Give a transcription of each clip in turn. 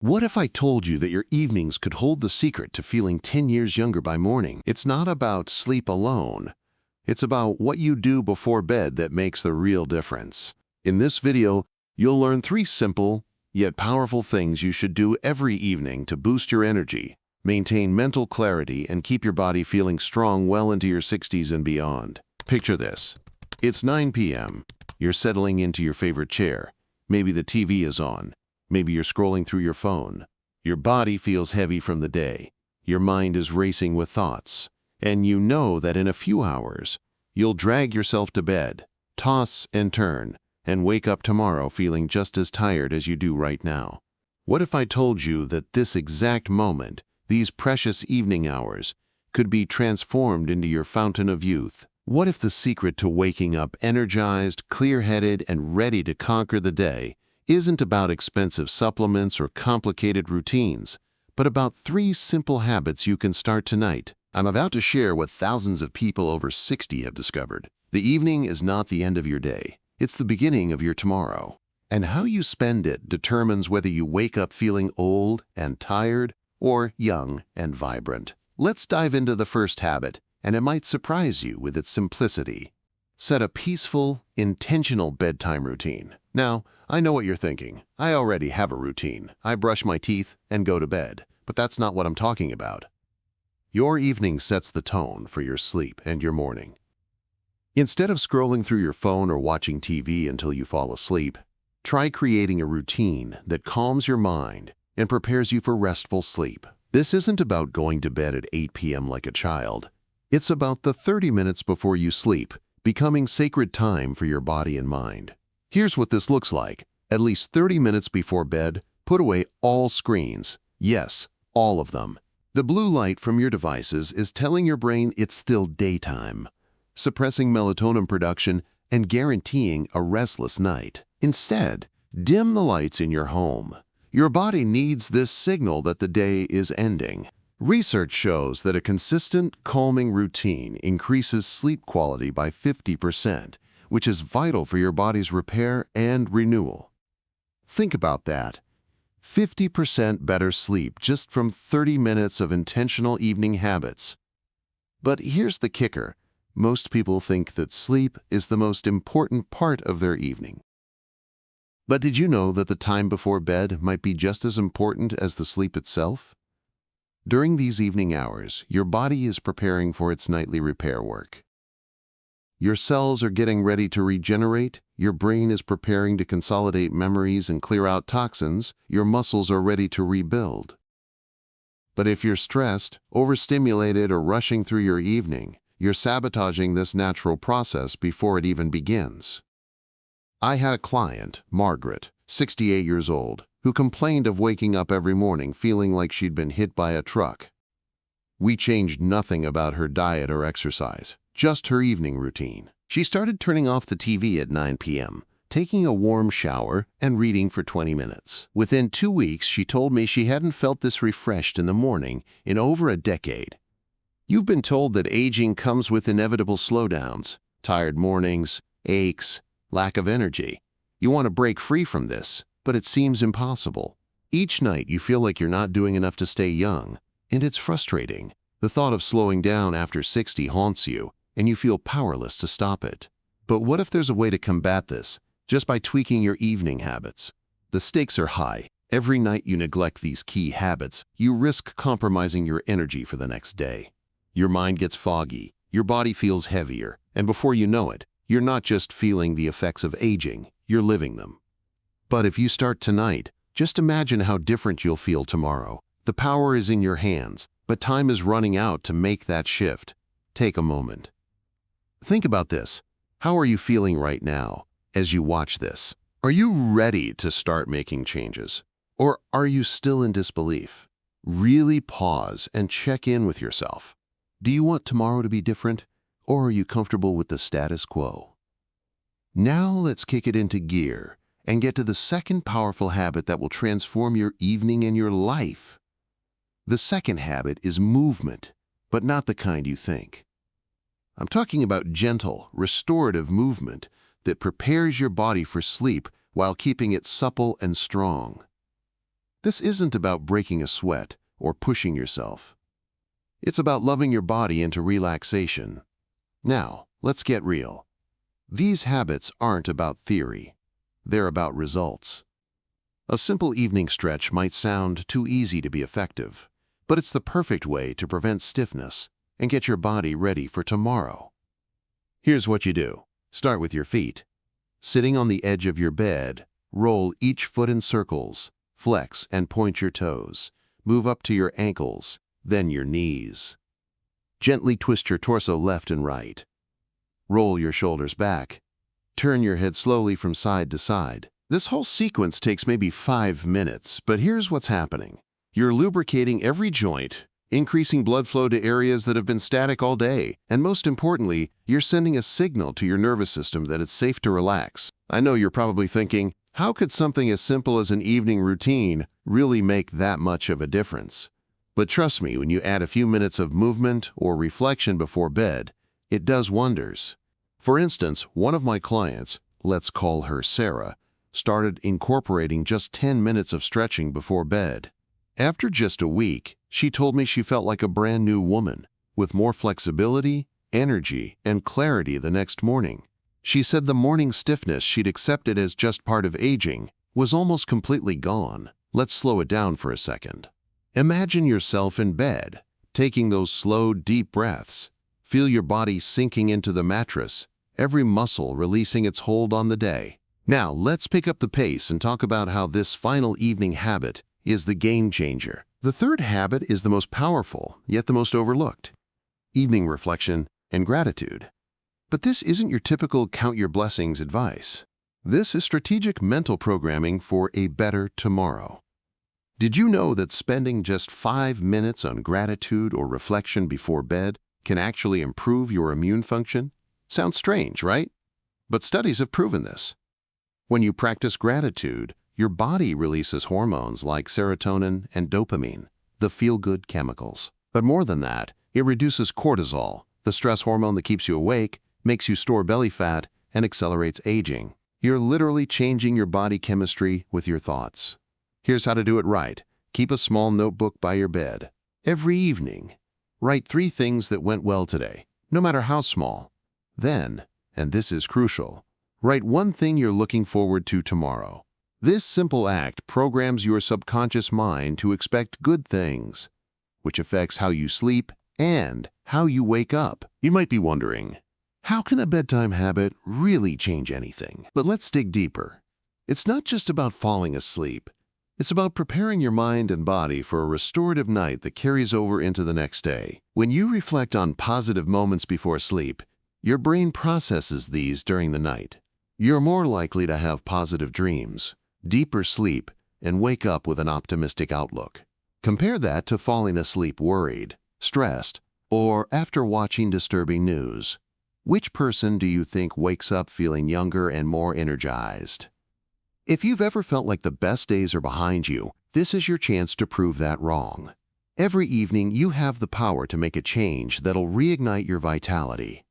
What if I told you that your evenings could hold the secret to feeling 10 years younger by morning? It's not about sleep alone. It's about what you do before bed that makes the real difference. In this video, you'll learn 3 simple, yet powerful things you should do every evening to boost your energy, maintain mental clarity, and keep your body feeling strong well into your 60s and beyond. Picture this. It's 9 p.m. You're settling into your favorite chair. Maybe the TV is on. Maybe you're scrolling through your phone. Your body feels heavy from the day. Your mind is racing with thoughts. And you know that in a few hours, you'll drag yourself to bed, toss and turn, and wake up tomorrow feeling just as tired as you do right now. What if I told you that this exact moment, these precious evening hours, could be transformed into your fountain of youth? What if the secret to waking up energized, clear-headed, and ready to conquer the day isn't about expensive supplements or complicated routines, but about 3 simple habits you can start tonight? I'm about to share what thousands of people over 60 have discovered. The evening is not the end of your day. It's the beginning of your tomorrow. And how you spend it determines whether you wake up feeling old and tired or young and vibrant. Let's dive into the first habit, and it might surprise you with its simplicity. Set a peaceful, intentional bedtime routine. Now, I know what you're thinking. I already have a routine. I brush my teeth and go to bed. But that's not what I'm talking about. Your evening sets the tone for your sleep and your morning. Instead of scrolling through your phone or watching TV until you fall asleep, try creating a routine that calms your mind and prepares you for restful sleep. This isn't about going to bed at 8 p.m. like a child. It's about the 30 minutes before you sleep, becoming sacred time for your body and mind. Here's what this looks like. At least 30 minutes before bed, put away all screens. Yes, all of them. The blue light from your devices is telling your brain it's still daytime, suppressing melatonin production and guaranteeing a restless night. Instead, dim the lights in your home. Your body needs this signal that the day is ending. Research shows that a consistent, calming routine increases sleep quality by 50%, which is vital for your body's repair and renewal. Think about that. 50% better sleep just from 30 minutes of intentional evening habits. But here's the kicker. Most people think that sleep is the most important part of their evening. But did you know that the time before bed might be just as important as the sleep itself? During these evening hours, your body is preparing for its nightly repair work. Your cells are getting ready to regenerate, your brain is preparing to consolidate memories and clear out toxins, your muscles are ready to rebuild. But if you're stressed, overstimulated, or rushing through your evening, you're sabotaging this natural process before it even begins. I had a client, Margaret, 68 years old, who complained of waking up every morning feeling like she'd been hit by a truck. We changed nothing about her diet or exercise, just her evening routine. She started turning off the TV at 9 p.m., taking a warm shower, and reading for 20 minutes. Within 2 weeks, she told me she hadn't felt this refreshed in the morning in over a decade. You've been told that aging comes with inevitable slowdowns, tired mornings, aches, lack of energy. You want to break free from this, but it seems impossible. Each night you feel like you're not doing enough to stay young, and it's frustrating. The thought of slowing down after 60 haunts you, and you feel powerless to stop it. But what if there's a way to combat this, just by tweaking your evening habits? The stakes are high. Every night you neglect these key habits, you risk compromising your energy for the next day. Your mind gets foggy, your body feels heavier, and before you know it, you're not just feeling the effects of aging, you're living them. But if you start tonight, just imagine how different you'll feel tomorrow. The power is in your hands, but time is running out to make that shift. Take a moment. Think about this. How are you feeling right now as you watch this? Are you ready to start making changes? Or are you still in disbelief? Really pause and check in with yourself. Do you want tomorrow to be different, or are you comfortable with the status quo? Now let's kick it into gear and get to the second powerful habit that will transform your evening and your life. The second habit is movement, but not the kind you think. I'm talking about gentle, restorative movement that prepares your body for sleep while keeping it supple and strong. This isn't about breaking a sweat or pushing yourself. It's about loving your body into relaxation. Now, let's get real. These habits aren't about theory. They're about results. A simple evening stretch might sound too easy to be effective, but it's the perfect way to prevent stiffness and get your body ready for tomorrow. Here's what you do. Start with your feet. Sitting on the edge of your bed, roll each foot in circles, flex and point your toes. Move up to your ankles, then your knees. Gently twist your torso left and right. Roll your shoulders back. Turn your head slowly from side to side. This whole sequence takes maybe 5 minutes, but here's what's happening. You're lubricating every joint, increasing blood flow to areas that have been static all day, and most importantly, you're sending a signal to your nervous system that it's safe to relax. I know you're probably thinking, how could something as simple as an evening routine really make that much of a difference? But trust me, when you add a few minutes of movement or reflection before bed, it does wonders. For instance, one of my clients, let's call her Sarah, started incorporating just 10 minutes of stretching before bed. After just a week, she told me she felt like a brand new woman, with more flexibility, energy, and clarity the next morning. She said the morning stiffness she'd accepted as just part of aging was almost completely gone. Let's slow it down for a second. Imagine yourself in bed, taking those slow, deep breaths. Feel your body sinking into the mattress, every muscle releasing its hold on the day. Now, let's pick up the pace and talk about how this final evening habit is the game changer. The third habit is the most powerful, yet the most overlooked: evening reflection and gratitude. But this isn't your typical count your blessings advice. This is strategic mental programming for a better tomorrow. Did you know that spending just 5 minutes on gratitude or reflection before bed can actually improve your immune function? Sounds strange, right? But studies have proven this. When you practice gratitude, your body releases hormones like serotonin and dopamine, the feel-good chemicals. But more than that, it reduces cortisol, the stress hormone that keeps you awake, makes you store belly fat, and accelerates aging. You're literally changing your body chemistry with your thoughts. Here's how to do it right. Keep a small notebook by your bed. Every evening, write 3 things that went well today, no matter how small. Then, and this is crucial, write 1 thing you're looking forward to tomorrow. This simple act programs your subconscious mind to expect good things, which affects how you sleep and how you wake up. You might be wondering, how can a bedtime habit really change anything? But let's dig deeper. It's not just about falling asleep. It's about preparing your mind and body for a restorative night that carries over into the next day. When you reflect on positive moments before sleep, your brain processes these during the night. You're more likely to have positive dreams, deeper sleep, and wake up with an optimistic outlook. Compare that to falling asleep worried, stressed, or after watching disturbing news. Which person do you think wakes up feeling younger and more energized? If you've ever felt like the best days are behind you, this is your chance to prove that wrong. Every evening, you have the power to make a change that'll reignite your vitality.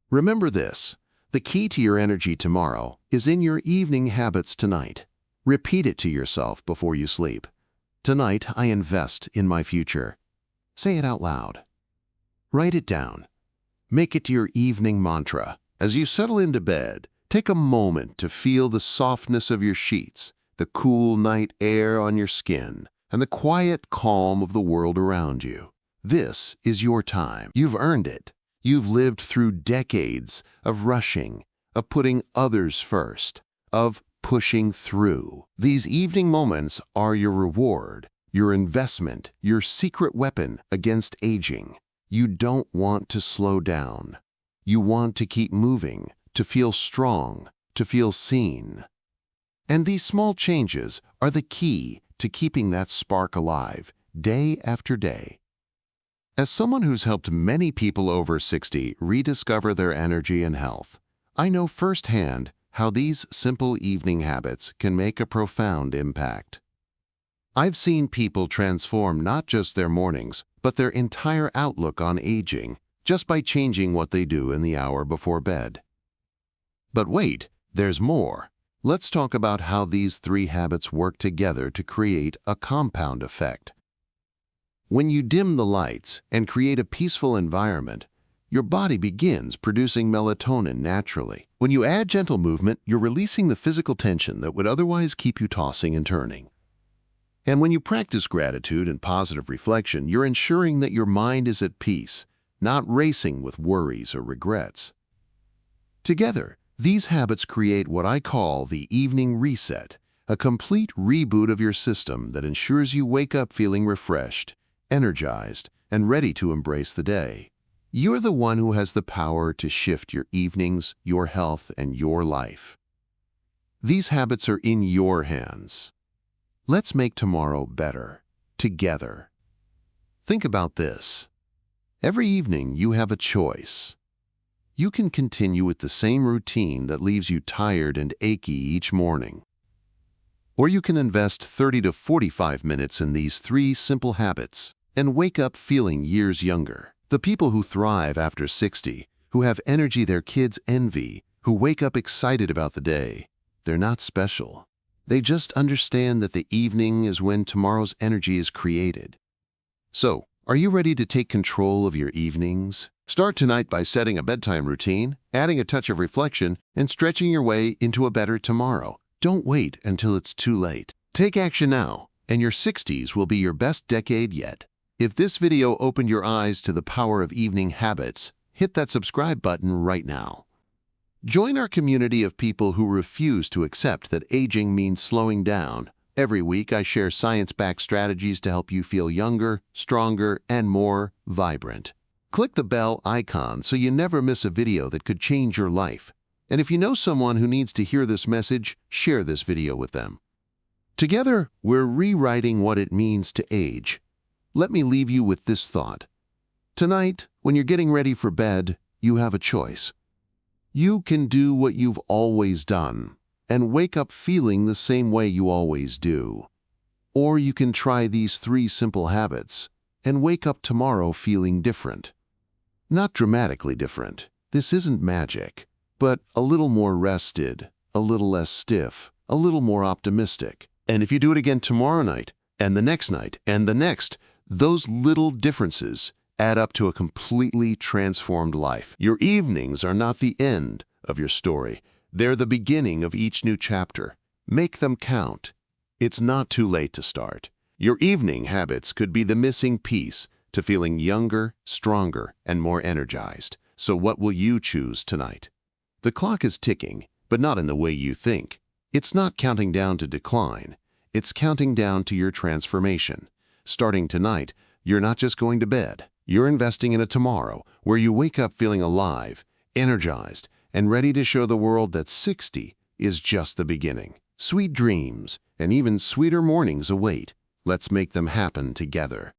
Remember this: the key to your energy tomorrow is in your evening habits tonight. Repeat it to yourself before you sleep. Tonight, I invest in my future. Say it out loud. Write it down. Make it your evening mantra. As you settle into bed, take a moment to feel the softness of your sheets, the cool night air on your skin, and the quiet calm of the world around you. This is your time. You've earned it. You've lived through decades of rushing, of putting others first, of pushing through. These evening moments are your reward, your investment, your secret weapon against aging. You don't want to slow down. You want to keep moving, to feel strong, to feel seen. And these small changes are the key to keeping that spark alive day after day. As someone who's helped many people over 60 rediscover their energy and health, I know firsthand how these simple evening habits can make a profound impact. I've seen people transform not just their mornings, but their entire outlook on aging just by changing what they do in the hour before bed. But wait, there's more. Let's talk about how these three habits work together to create a compound effect. When you dim the lights and create a peaceful environment, your body begins producing melatonin naturally. When you add gentle movement, you're releasing the physical tension that would otherwise keep you tossing and turning. And when you practice gratitude and positive reflection, you're ensuring that your mind is at peace, not racing with worries or regrets. Together, these habits create what I call the evening reset, a complete reboot of your system that ensures you wake up feeling refreshed, energized, and ready to embrace the day. You're the one who has the power to shift your evenings, your health, and your life. These habits are in your hands. Let's make tomorrow better, together. Think about this. Every evening you have a choice. You can continue with the same routine that leaves you tired and achy each morning. Or you can invest 30 to 45 minutes in these three simple habits and wake up feeling years younger. The people who thrive after 60, who have energy their kids envy, who wake up excited about the day, they're not special. They just understand that the evening is when tomorrow's energy is created. So, are you ready to take control of your evenings? Start tonight by setting a bedtime routine, adding a touch of reflection, and stretching your way into a better tomorrow. Don't wait until it's too late. Take action now, and your 60s will be your best decade yet. If this video opened your eyes to the power of evening habits, hit that subscribe button right now. Join our community of people who refuse to accept that aging means slowing down. Every week I share science-backed strategies to help you feel younger, stronger, and more vibrant. Click the bell icon so you never miss a video that could change your life. And if you know someone who needs to hear this message, share this video with them. Together, we're rewriting what it means to age. Let me leave you with this thought. Tonight, when you're getting ready for bed, you have a choice. You can do what you've always done and wake up feeling the same way you always do. Or you can try these three simple habits and wake up tomorrow feeling different. Not dramatically different. This isn't magic, but a little more rested, a little less stiff, a little more optimistic. And if you do it again tomorrow night, and the next night, and the next, those little differences add up to a completely transformed life. Your evenings are not the end of your story. They're the beginning of each new chapter. Make them count. It's not too late to start. Your evening habits could be the missing piece to feeling younger, stronger, and more energized. So what will you choose tonight? The clock is ticking, but not in the way you think. It's not counting down to decline. It's counting down to your transformation. Starting tonight, you're not just going to bed. You're investing in a tomorrow where you wake up feeling alive, energized, and ready to show the world that 60 is just the beginning. Sweet dreams and even sweeter mornings await. Let's make them happen together.